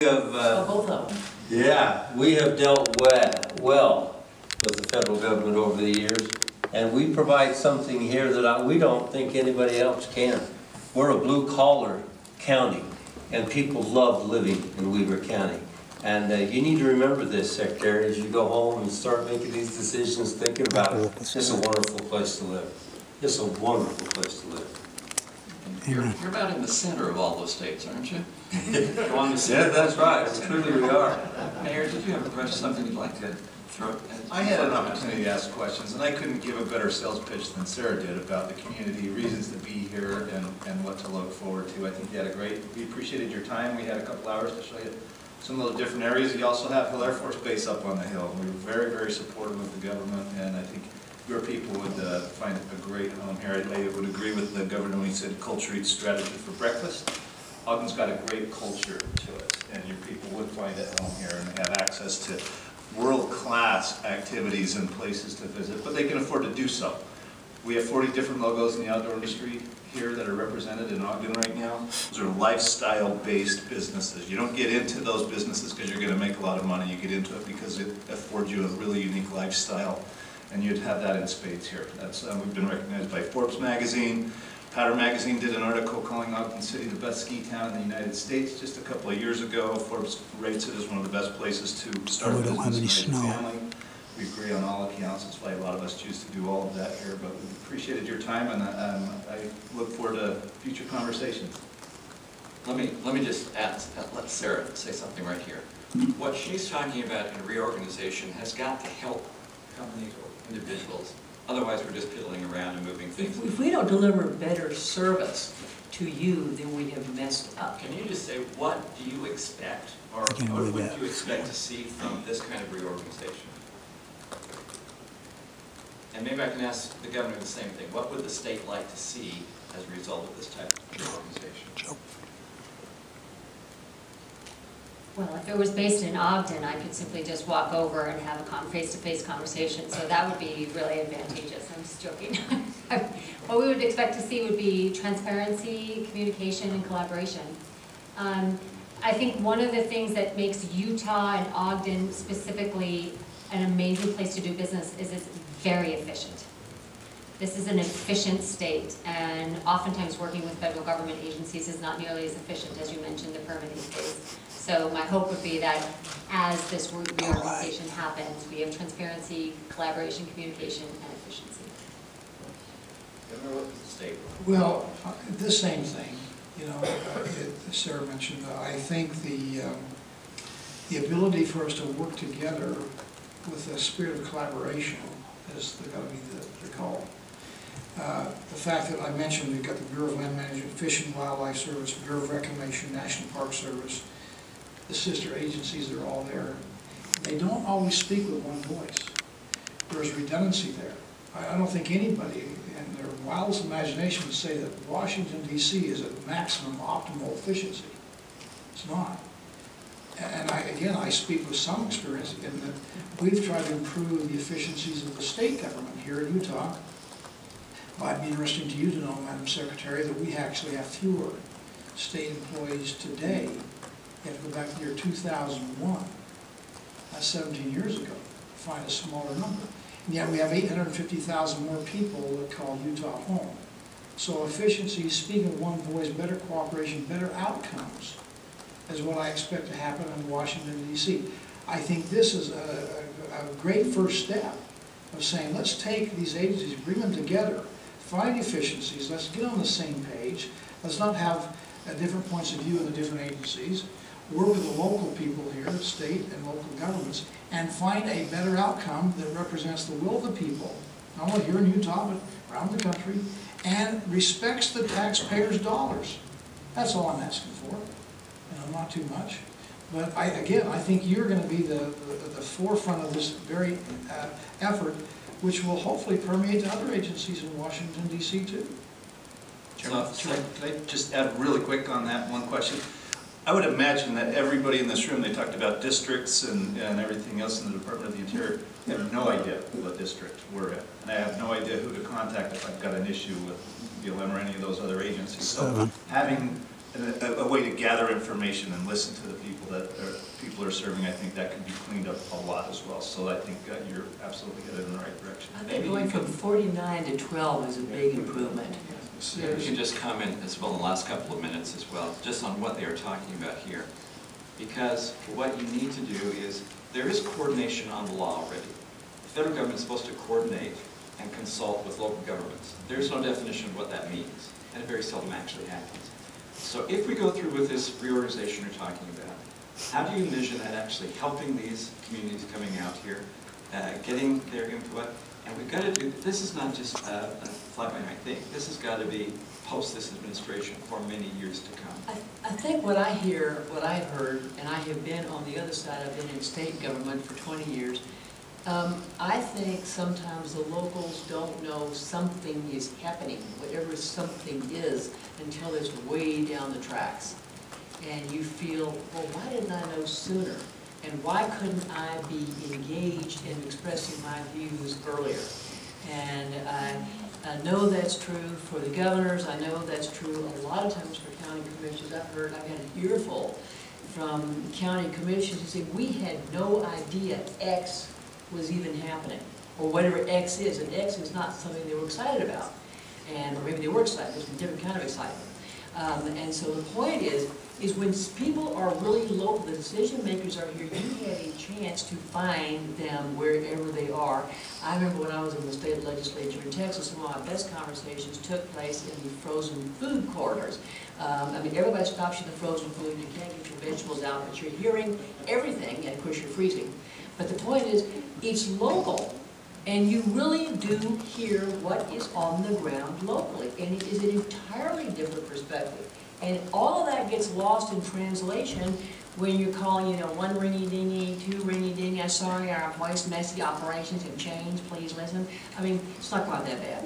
Both of them. Yeah, we have dealt well with the federal government over the years, and we provide something here that we don't think anybody else can. We're a blue-collar county, and people love living in Weber County. And you need to remember this, Secretary, as you go home and start making these decisions, thinking about it. It's a wonderful place to live. It's a wonderful place to live. You're about in the center of all those states, aren't you? Yeah, that's right. Truly we are. Mayor, did you have a question, something you'd like to throw? I had an opportunity to ask questions, and I couldn't give a better sales pitch than Sarah did about the community, reasons to be here, and what to look forward to. I think you had we appreciated your time. We had a couple hours to show you some of the different areas. You also have Hill Air Force Base up on the hill. We were very, very supportive of the government, and I think your people would find a great home here. I would agree with the governor when he said culture eats strategy for breakfast. Ogden's got a great culture to it, and your people would find at home here and have access to world-class activities and places to visit, but they can afford to do so. We have 40 different logos in the outdoor industry here that are represented in Ogden right now. Those are lifestyle-based businesses. You don't get into those businesses because you're going to make a lot of money. You get into it because it affords you a really unique lifestyle, and you'd have that in spades here. That's we've been recognized by Forbes magazine. Powder magazine did an article calling Ogden City the best ski town in the United States just a couple of years ago. Forbes rates it as one of the best places to start a business and raise a family. We agree on all accounts. That's why a lot of us choose to do all of that here. But we appreciated your time, and I look forward to future conversations. Let me just let Sarah say something right here. What she's talking about in reorganization has got to help companies or individuals. Otherwise, we're just piddling around and moving things. If we don't deliver better service to you, then we have messed up. Can you just say, what do you expect, or what would you expect to see from this kind of reorganization? And maybe I can ask the governor the same thing. What would the state like to see as a result of this type of reorganization? Well, if it was based in Ogden, I could simply just walk over and have a face-to-face conversation, so that would be really advantageous. I'm just joking. What we would expect to see would be transparency, communication, and collaboration. I think one of the things that makes Utah and Ogden specifically an amazing place to do business is it's very efficient. This is an efficient state, and oftentimes working with federal government agencies is not nearly as efficient as you mentioned the permitting phase. So my hope would be that as this reorganization happens, we have transparency, collaboration, communication, and efficiency. Governor, what does the state want? Well, the same thing. You know, as Sarah mentioned, I think the ability for us to work together with a spirit of collaboration is going to be the call. The fact that I mentioned we've got the Bureau of Land Management, Fish and Wildlife Service, Bureau of Reclamation, National Park Service, the sister agencies are all there. They don't always speak with one voice. There's redundancy there. I don't think anybody in their wildest imagination would say that Washington, D.C. is at maximum optimal efficiency. It's not. And I speak with some experience in that we've tried to improve the efficiencies of the state government here in Utah. It might be interesting to you to know, Madam Secretary, that we actually have fewer state employees today. You have to go back to the year 2001. That's 17 years ago to find a smaller number. And yet we have 850,000 more people that call Utah home. So efficiency, speaking with one voice, better cooperation, better outcomes is what I expect to happen in Washington, D.C. I think this is a great first step of saying, let's take these agencies, bring them together, find efficiencies, let's get on the same page, let's not have different points of view in the different agencies, work with the local people here, state and local governments, and find a better outcome that represents the will of the people, not only here in Utah, but around the country, and respects the taxpayers' dollars. That's all I'm asking for. Not too much. But I think you're going to be the forefront of this very effort, which will hopefully permeate to other agencies in Washington, D.C. too. Chairman, can I just add really quick on that one question? I would imagine that everybody in this room, they talked about districts and everything else in the Department of the Interior, have no idea what district we're in. And I have no idea who to contact if I've got an issue with BLM or any of those other agencies. So having a way to gather information and listen to the people are serving, I think that can be cleaned up a lot as well. So I think you're absolutely headed in the right direction. I think going from 49 to 12 is a big improvement. Maybe you can just comment as well in the last couple of minutes as well, just on what they are talking about here. Because what you need to do is, there is coordination on the law already. The federal government is supposed to coordinate and consult with local governments. There's no definition of what that means, and it very seldom actually happens. So if we go through with this reorganization you're talking about, how do you envision that actually helping these communities coming out here, getting their input? And we've got to do, this is not just a fly-by-night thing. This has got to be post this administration for many years to come. I think what I hear, what I've heard, and I have been on the other side, I've been in state government for 20 years, I think sometimes the locals don't know something is happening, whatever something is, until it's way down the tracks. And you feel, well, why didn't I know sooner? And why couldn't I be engaged in expressing my views earlier? And I know that's true for the governors. I know that's true a lot of times for county commissioners. I've had an earful from county commissioners who say, we had no idea X was even happening, or whatever X is. And X is not something they were excited about. And or maybe they were excited, there's a different kind of excitement. And so the point is when people are really local, the decision makers are here, you have a chance to find them wherever they are. I remember when I was in the state legislature in Texas, some of my best conversations took place in the frozen food corridors. I mean, everybody stops you in the frozen food, you can't get your vegetables out, but you're hearing everything, and of course you're freezing. But the point is, it's local. And you really do hear what is on the ground locally, and it is an entirely different perspective. And all of that gets lost in translation when you're calling, you know, one ringy-dingy, two ringy-dingy, I'm sorry, our waste messy operations have changed, please listen. I mean, it's not quite that bad.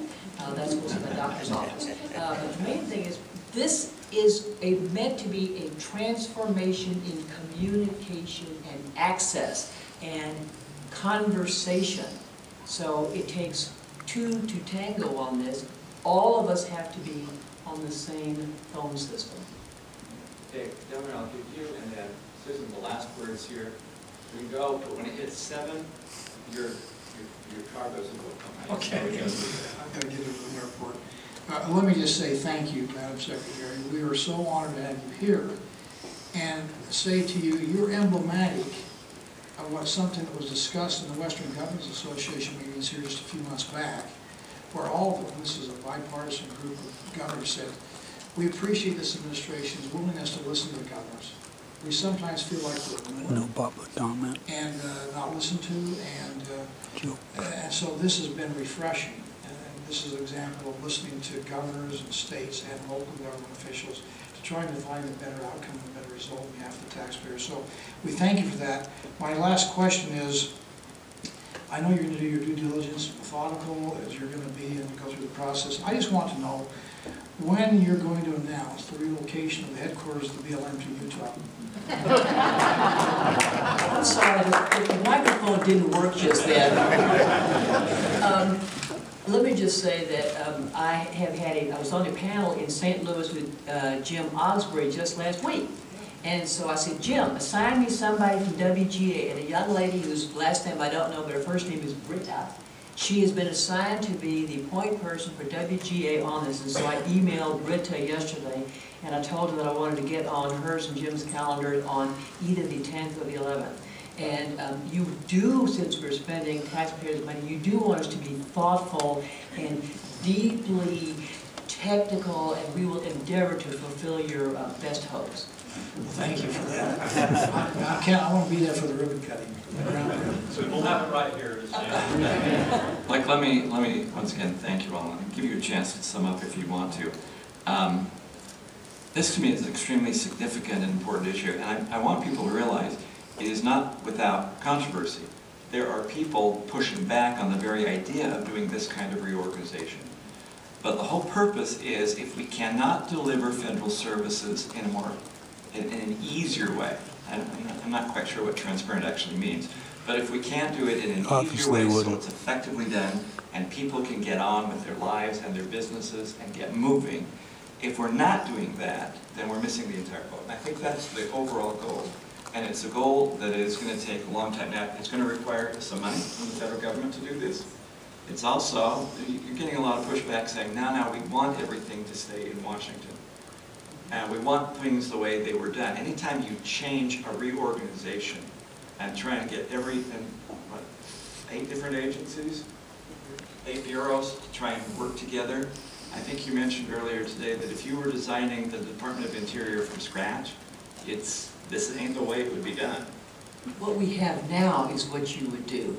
That's what's in the doctor's office. But the main thing is, this is meant to be a transformation in communication and access and conversation. So it takes two to tango on this. All of us have to be on the same phone system. Okay, Governor, I'll give you and then Susan the last words here. We go, but when it hits 7, your car goes into a company. Okay. I'm going to get it from the airport. Let me just say thank you, Madam Secretary. We are so honored to have you here and say to you, you're emblematic of what something that was discussed in the Western Governors Association meetings here just a few months back, where all of them, this is a bipartisan group of governors, said, we appreciate this administration's willingness to listen to the governors. We sometimes feel like we're ignored, no public comment, and not listened to, and so this has been refreshing. And this is an example of listening to governors and states and local government officials to try to find a better outcome and a better result on behalf of the taxpayers. So we thank you for that. My last question is, I know you're going to do your due diligence, methodical as you're going to be and go through the process. I just want to know when you're going to announce the relocation of the headquarters of the BLM to Utah. I'm sorry, the microphone didn't work just then. Let me just say that I was on a panel in St. Louis with Jim Osbury just last week. And so I said, Jim, assign me somebody from WGA, and a young lady whose last name I don't know, but her first name is Britta. She has been assigned to be the point person for WGA on this, and so I emailed Britta yesterday, and I told her that I wanted to get on hers and Jim's calendar on either the 10th or the 11th. And you do, since we're spending taxpayers' money, you do want us to be thoughtful and deeply technical, and we will endeavor to fulfill your best hopes. Well, thank you for that. I want to be there for the ribbon cutting. So we'll have it right here. Like, let me once again thank you all and give you a chance to sum up if you want to. This to me is an extremely significant and important issue, and I want people to realize it is not without controversy. There are people pushing back on the very idea of doing this kind of reorganization. But the whole purpose is, if we cannot deliver federal services in an easier way, I'm not quite sure what transparent actually means, but if we can't do it in an easier way so it's effectively done and people can get on with their lives and their businesses and get moving, If we're not doing that, then we're missing the entire boat. And I think that's the overall goal. And it's a goal that is going to take a long time. Now, it's going to require some money from the federal government to do this. It's also, you're getting a lot of pushback saying, no, we want everything to stay in Washington. And we want things the way they were done. Anytime you change a reorganization and try and get everything, what, 8 different agencies, 8 bureaus to try and work together. I think you mentioned earlier today that if you were designing the Department of Interior from scratch, this ain't the way it would be done. What we have now is what you would do.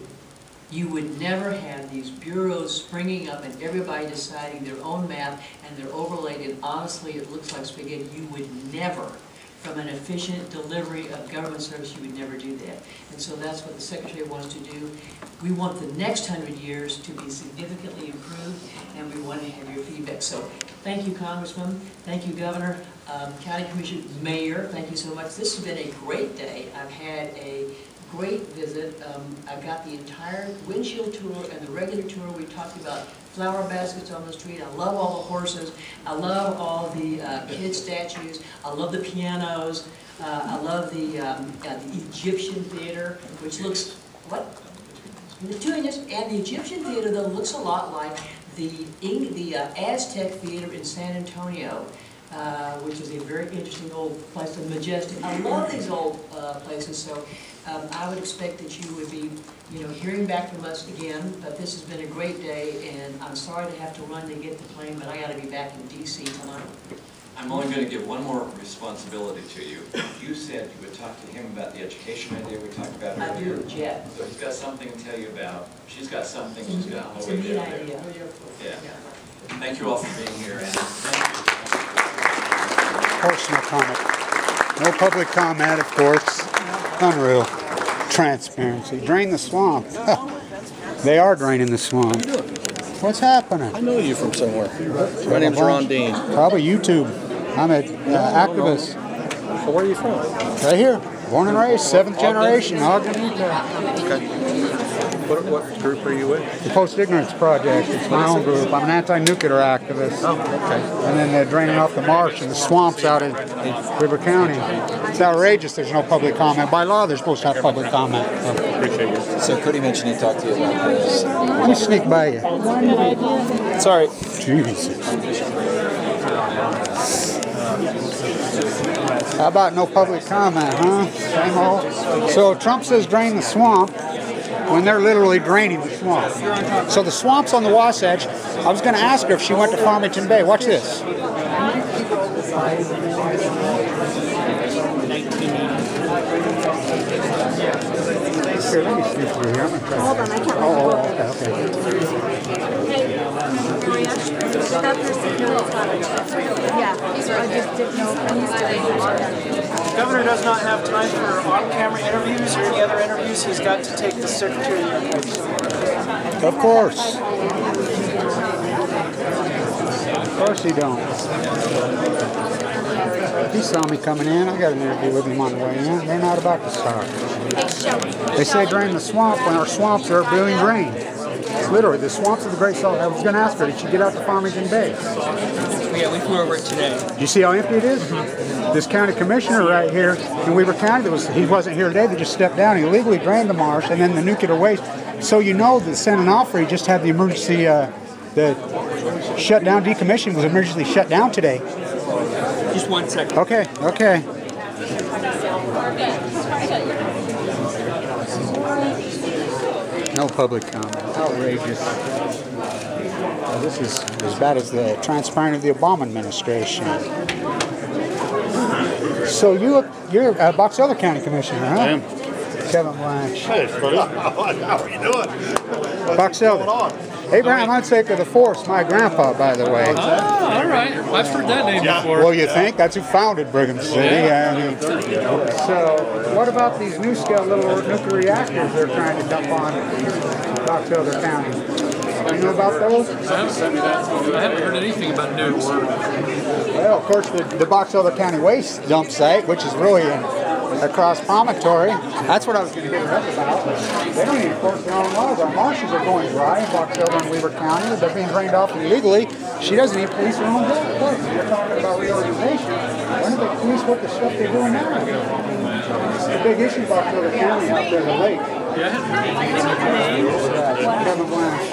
You would never have these bureaus springing up and everybody deciding their own map and they're overlaid, and honestly it looks like spaghetti. You would never, from an efficient delivery of government service, you would never do that. And so that's what the Secretary wants to do. We want the next 100 years to be significantly improved, and we want to have your feedback. So thank you, Congressman. Thank you, Governor. County Commissioner, Mayor, thank you so much. This has been a great day. I've had a great visit. I got the entire windshield tour and the regular tour. We talked about flower baskets on the street. I love all the horses. I love all the kid statues. I love the pianos. I love the Egyptian theater, which looks, what? The 2 inches. And the Egyptian theater, though, looks a lot like the Aztec theater in San Antonio. Which is a very interesting old place, and majestic. I love these old places, so I would expect that you would be, hearing back from us again. But this has been a great day, and I'm sorry to have to run to get the plane, but I got to be back in D.C. tonight. I'm only going to give one more responsibility to you. You said you would talk to him about the education idea we talked about earlier. I do, Jet. So he's got something to tell you about. She's got something she's got on It's the a way neat down idea. there. Yeah. Thank you all for being here, and thank you. Personal comment. No public comment, of course. Unreal. Transparency. Drain the swamp. They are draining the swamp. What's happening? I know you from somewhere. My name's Ron Dean. Probably YouTube. I'm an activist. So where are you from? Right here. Born and raised. 7th generation. Ogden, Utah. Okay. What group are you with? The Post-Ignorance Project. It's my own group. I'm an anti-nuclear activist. Oh, okay. And then they're draining off the marsh and the swamps out in River County. It's outrageous there's no public comment. By law, they're supposed to have public comment. Appreciate you. So Cody mentioned he talked to you about this. Let me sneak by you. Sorry. Jesus. How about no public comment, huh? Same old. So Trump says drain the swamp when they're literally draining the swamp. So the swamp's on the Wasatch. I was going to ask her if she went to Farmington Bay. Watch this. Here, let me sneak through here. I'm going to try. Hold on, I can't. Oh, okay. Yeah, I just didn't know. Governor does not have time for on-camera interviews or any other interviews. He's got to take the secretary interviews. Of course. Of course he don't. He saw me coming in. I got an interview with him on the way in. They're not about to start. They say drain the swamp when our swamps are being drained. Literally, the swamps of the Great Salt. I was going to ask her, did she get out to Farmington Bay? Yeah, we flew over it today. Do you see how empty it is? This county commissioner right here in Weaver County, he wasn't here today. They just stepped down. He illegally drained the marsh and then the nuclear waste. So you know the San Onofre just had the emergency, the shutdown, decommission was emergency shut down today. Just 1 second. Okay, okay. No public comment. Outrageous. This is as bad as the transparent of the Obama administration. So you're Box Elder County Commissioner, huh? I am. Kevin Blanch. Hey, buddy. How are you doing? Box Elder. Abraham Unsaker the Fourth, my grandpa, by the way. Oh, all right. I've heard that name before. Well, you think? That's who founded Brigham City. So, what about these new scale little nuclear reactors they're trying to dump on Box Elder County? You know about those? I haven't heard anything about nukes. Well, of course, the Box Elder County waste dump site, which is really across promontory. That's what I was going to hit her up about. They don't even enforce their own laws. Our marshes are going dry in Box Elder and Weaver County. They're being drained off illegally. She doesn't even police her own laws. You're talking about reorganization. Why don't they police what the stuff they're doing now? It's a big issue, Box Elder County out there in the lake. Kevin Blanch.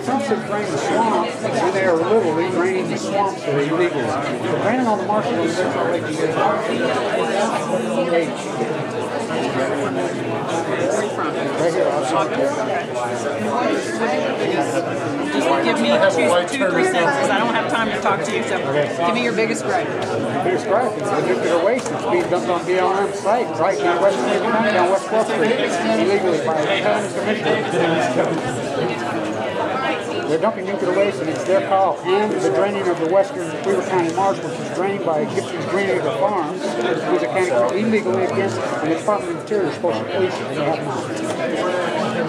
Some said drain the swamp. When they are literally draining the swamps that are illegal. So draining all the marshes on the Central Lake is right here. Just give me two, 3 sentences. I don't have time to talk to you, so give me your biggest gripe. The biggest gripe is the nuclear waste that's being dumped on BLM site right now, West Weaver County, down West 12th Street, illegally by the county commissioner. They're dumping nuclear waste, and it's their call. And the draining of the western Weaver County marsh, which is drained by Gibson's Green Acre Farms, which is a county illegally against, and the Department of Interior is supposed to police it, and they have not.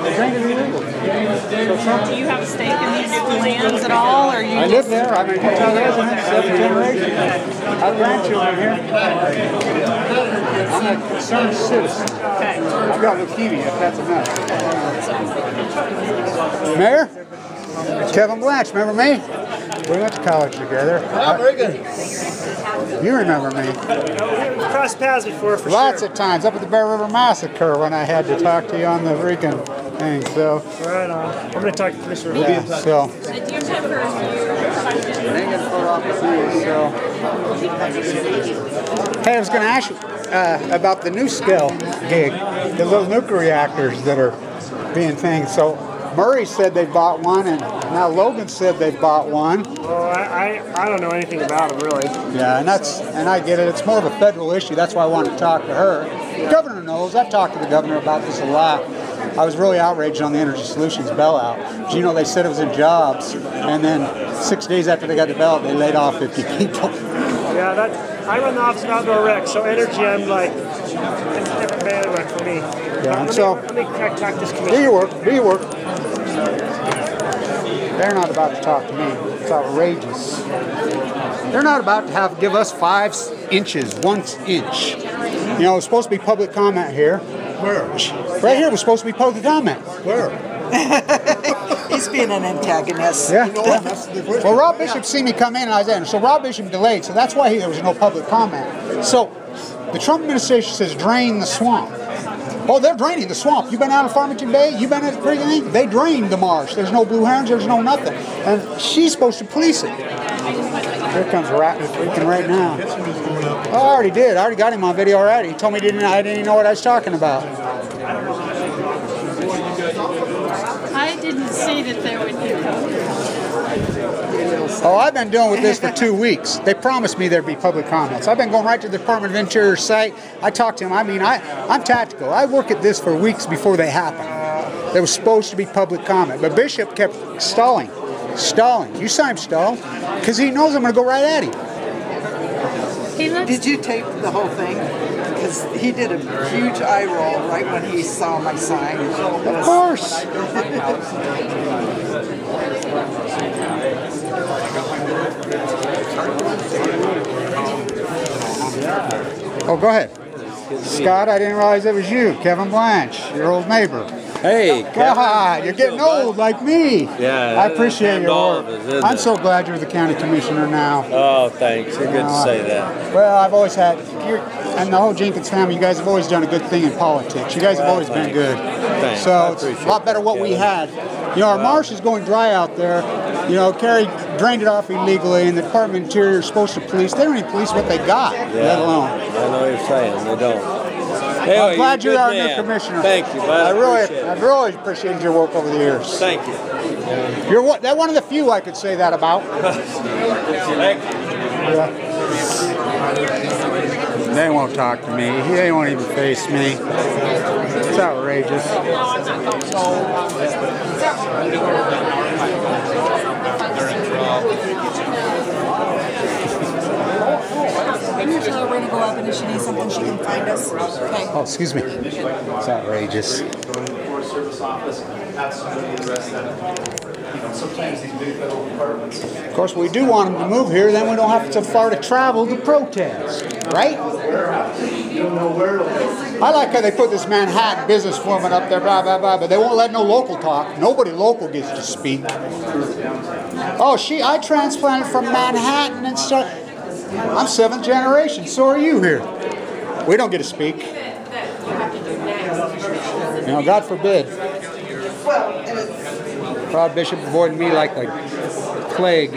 They're draining illegal. Do you have a stake in these lands at all, or you? I live there. I'm a Utah resident, 7th generation. I have grandchildren here. I'm a concerned citizen. Okay. I've got leukemia, if that's enough. Mayor? Kevin Blanch, remember me? We went to college together. Very good. You remember me. Crossed paths before, for Lots of times, up at the Bear River Massacre when I had to talk to you on the freaking thing, so. Right on. I'm going to talk to Commissioner. Yeah, so. Hey, I was going to ask you about the new scale gig, the little nuclear reactors that are being things. So Murray said they bought one, and now Logan said they bought one. Well, I don't know anything about them, really. Yeah, and I get it. It's more of a federal issue. That's why I wanted to talk to her. The governor knows. I've talked to the governor about this a lot. I was really outraged on the Energy Solutions bailout. You know, they said it was in jobs, and then 6 days after they got the bailout, they laid off 50 people. Yeah, I run the Office of Outdoor Rec, so energy, I'm like, it's a different bandwidth for me. Yeah, let me talk this commission. Do your work. Do your work. They're not about to talk to me. It's outrageous. They're not about to give us 5 inches, 1 inch. You know, it's supposed to be public comment here. Where? Right here was supposed to be public comment. Where? He's being an antagonist. Yeah. Well, Rob Bishop seen me come in, and I was in. So Rob Bishop delayed, so that's why there was no public comment. So the Trump administration says drain the swamp. Oh, they're draining the swamp. You been out of Farmington Bay? You been at the freaking thing? They drained the marsh. There's no blue herons. There's no nothing. And she's supposed to police it. Here comes Ratner freaking right now. Oh, I already did. I already got him on video already. He told me I didn't even know what I was talking about. I didn't see that they would do Oh, I've been dealing with this for 2 weeks. They promised me there'd be public comments. I've been going right to the Department of Interior site. I talked to them. I mean, I'm tactical. I work at this for weeks before they happen. There was supposed to be public comment, but Bishop kept stalling. You saw him stall, because he knows I'm going to go right at him. Did you tape the whole thing? Because he did a huge eye roll right when he saw my sign. Of course. Oh, go ahead. Scott, I didn't realize it was you, Kevin Blanch, your old neighbor. Hey, Kevin. God, you're getting old like me. Yeah, I appreciate your work. I'm so glad you're the county commissioner now. Oh, thanks. You're good to say that. Well, I've always had, and the whole Jenkins family, you guys have always done a good thing in politics. You guys have always been good. Thanks. So it's a lot better what we had. You know, our marsh is going dry out there. You know, Kerry drained it off illegally, and the Department of Interior is supposed to police. They don't even police what they got, let alone. I know what you're saying. They don't. Anyway, I'm glad you're our new commissioner. Thank you, bud. I've really appreciated your work over the years. Thank you. You're one of the few I could say that about. Thank you. Yeah. They won't talk to me. They won't even face me. It's outrageous. We're going to go up, and if she needs something, she can find us. Okay. Oh, excuse me. It's outrageous. sometimes these big federal departments. Of course, we do want them to move here, then we don't have so far to travel to protest, right? I like how they put this Manhattan businesswoman up there, blah, blah, blah, but they won't let no local talk. Nobody local gets to speak. Oh, I transplanted from Manhattan and stuff. I'm 7th generation, so are you here. We don't get to speak. You know, God forbid. Proud Bishop avoided me like the plague.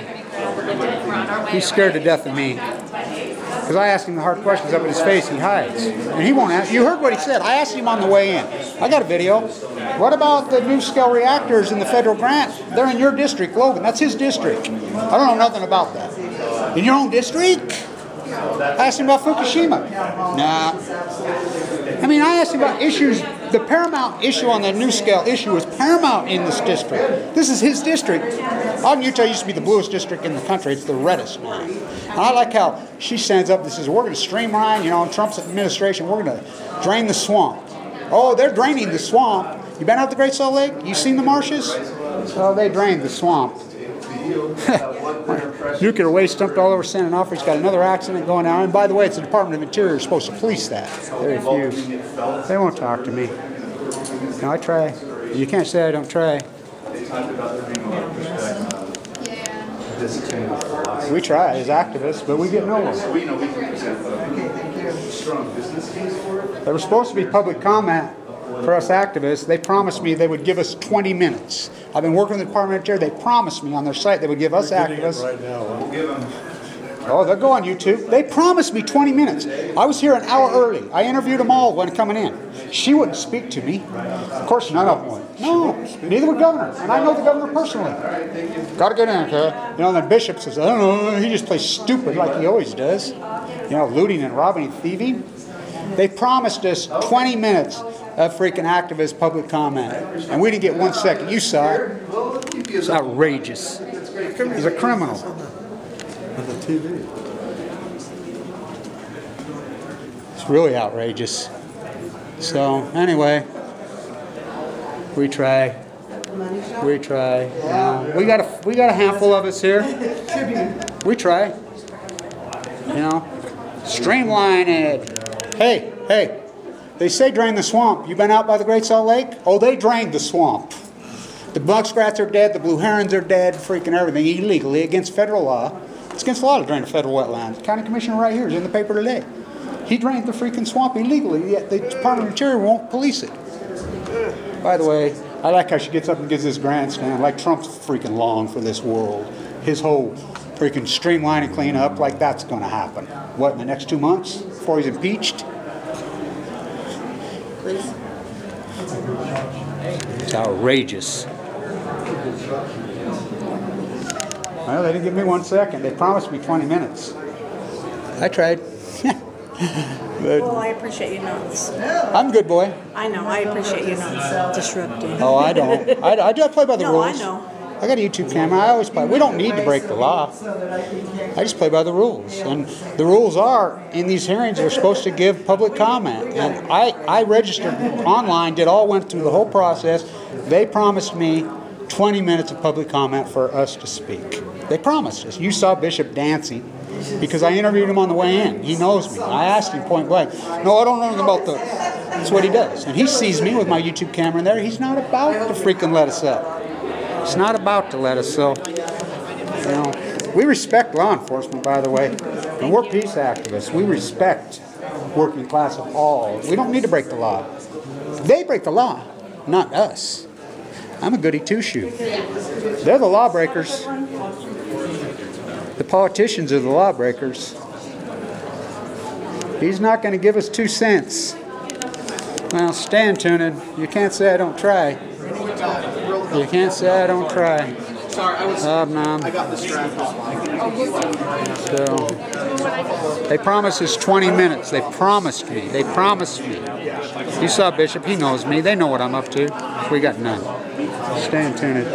He's scared to death of me. Because I ask him the hard questions up in his face, he hides. And he won't answer. You heard what he said. I asked him on the way in. I got a video. What about the new scale reactors in the federal grant? They're in your district, Logan. That's his district. I don't know nothing about that. In your own district? I asked him about Fukushima. Nah. I mean, I asked him about issues. The paramount issue on the new scale issue is paramount in this district. This is his district. Ogden, Utah used to be the bluest district in the country. It's the reddest now. And I like how she stands up and says, we're going to streamline, you know, in Trump's administration, we're going to drain the swamp. Oh, they're draining the swamp. You been out to the Great Salt Lake? You seen the marshes? Oh, they drained the swamp. Nuclear waste dumped all over San Onofre's got another accident going on. And by the way, it's the Department of Interior supposed to police that. They refuse. They won't talk to me. No, I try. You can't say I don't try. We try as activists, but we get nowhere. There was supposed to be public comment for us activists. They promised me they would give us 20 minutes. I've been working with the Department of Interior. They promised me on their site they would give us activists. Right now, Oh, they'll go on YouTube. They promised me 20 minutes. I was here an hour early. I interviewed them all when coming in. She wouldn't speak to me. Of course, none of them would. No, neither would Governor. And I know the Governor personally. Got to get in, okay? You know, the Bishop says, I don't know, he just plays stupid like he always does. You know, looting and robbing and thieving. They promised us 20 minutes of freaking activist public comment. And we didn't get 1 second. You saw it. It's outrageous. He's a criminal. It's really outrageous. So anyway, we try. We try. You know, we got a handful of us here. We try. You know, streamline it. Hey. They say drain the swamp. You been out by the Great Salt Lake? Oh, they drained the swamp. The muskrats are dead. The blue herons are dead. Freaking everything illegally against federal law. It's against the law to drain a federal wetland. The county commissioner right here is in the paper today. He drained the freaking swamp illegally, yet the Department of Interior won't police it. By the way, I like how she gets up and gives this grandstand, like Trump's freaking long for this world. His whole freaking streamline and clean up, like that's going to happen. What, in the next 2 months before he's impeached? It's outrageous. Well, they didn't give me 1 second. They promised me 20 minutes. I tried. Well, I appreciate you not. I'm a good boy. I know. I appreciate you not disrupting. Oh, I don't. I do play by the rules. I know. I got a YouTube camera. I always play. We don't need to break the law. I just play by the rules. And the rules are, in these hearings, we're supposed to give public comment. And I registered online, went through the whole process. They promised me 20 minutes of public comment for us to speak. They promised us. You saw Bishop dancing because I interviewed him on the way in. He knows me. I asked him point blank. No, I don't know anything about that's what he does. And he sees me with my YouTube camera in there. He's not about to freaking let us up. He's not about to let us. So, you know, we respect law enforcement, by the way. And we're peace activists. We respect working class of all. We don't need to break the law. They break the law, not us. I'm a goody two-shoe. They're the lawbreakers. The politicians are the lawbreakers. He's not going to give us 2 cents. Well, stand tuned. You can't say I don't try. You can't say I don't try. Sorry, I got distracted. So, they promised us 20 minutes. They promised me. They promised me. You saw Bishop. He knows me. They know what I'm up to. We got none. Stand tuned.